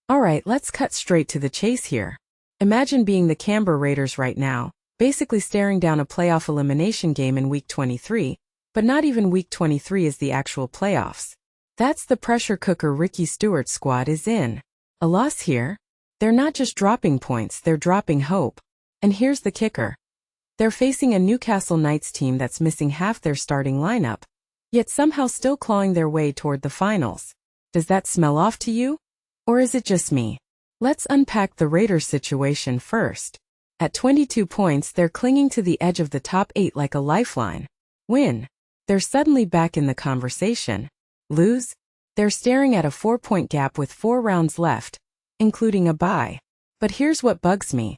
Alright, let's cut straight to the chase here. Imagine being the Canberra Raiders right now, basically staring down a playoff elimination game in Week 23, but not even Week 23 is the actual playoffs. That's the pressure cooker Ricky Stewart's squad is in. A loss here? They're not just dropping points, they're dropping hope. And here's the kicker. They're facing a Newcastle Knights team that's missing half their starting lineup, yet somehow still clawing their way toward the finals. Does that smell off to you? Or is it just me? Let's unpack the Raiders situation first. At 22 points, they're clinging to the edge of the top 8 like a lifeline. Win. They're suddenly back in the conversation. Lose. They're staring at a 4-point gap with 4 rounds left, including a bye. But here's what bugs me.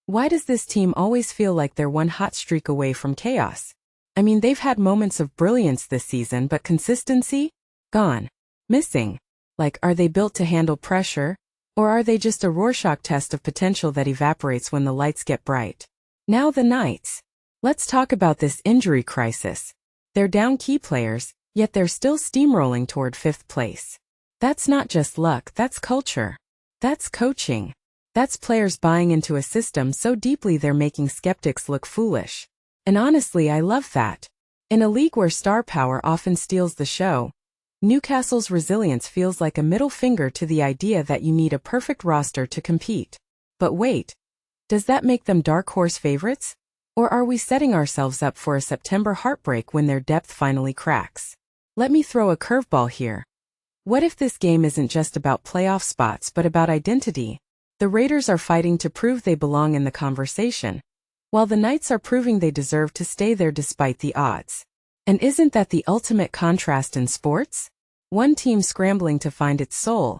Why does this team always feel like they're one hot streak away from chaos? I mean, they've had moments of brilliance this season, but consistency? Gone. Missing. Like, are they built to handle pressure? Or are they just a Rorschach test of potential that evaporates when the lights get bright? Now the Knights. Let's talk about this injury crisis. They're down key players, yet they're still steamrolling toward 5th place. That's not just luck, that's culture. That's coaching. That's players buying into a system so deeply they're making skeptics look foolish. And honestly, I love that. In a league where star power often steals the show, Newcastle's resilience feels like a middle finger to the idea that you need a perfect roster to compete. But wait, does that make them dark horse favorites? Or are we setting ourselves up for a September heartbreak when their depth finally cracks? Let me throw a curveball here. What if this game isn't just about playoff spots but about identity? The Raiders are fighting to prove they belong in the conversation, while the Knights are proving they deserve to stay there despite the odds. And isn't that the ultimate contrast in sports? One team scrambling to find its soul,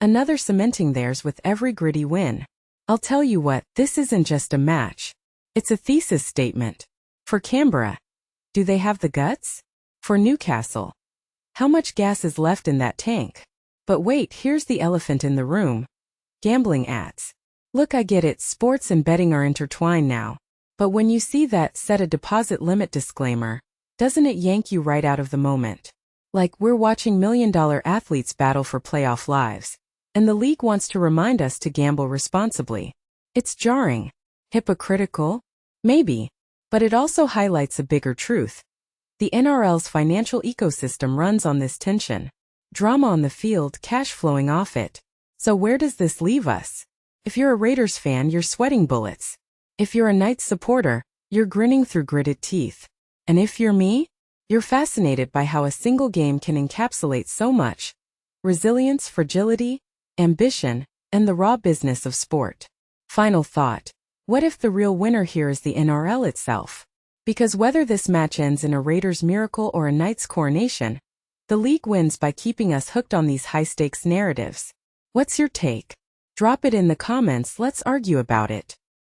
another cementing theirs with every gritty win. I'll tell you what, this isn't just a match. It's a thesis statement. For Canberra, do they have the guts? For Newcastle, how much gas is left in that tank? But wait, here's the elephant in the room. Gambling ads. Look, I get it, sports and betting are intertwined now. But when you see that set a deposit limit disclaimer, doesn't it yank you right out of the moment? Like, we're watching million-dollar athletes battle for playoff lives, and the league wants to remind us to gamble responsibly. It's jarring. Hypocritical? Maybe. But it also highlights a bigger truth. The NRL's financial ecosystem runs on this tension. Drama on the field, cash flowing off it. So where does this leave us? If you're a Raiders fan, you're sweating bullets. If you're a Knights supporter, you're grinning through gritted teeth. And if you're me, you're fascinated by how a single game can encapsulate so much. Resilience, fragility, ambition, and the raw business of sport. Final thought. What if the real winner here is the NRL itself? Because whether this match ends in a Raiders miracle or a Knights coronation, the league wins by keeping us hooked on these high-stakes narratives. What's your take? Drop it in the comments, let's argue about it.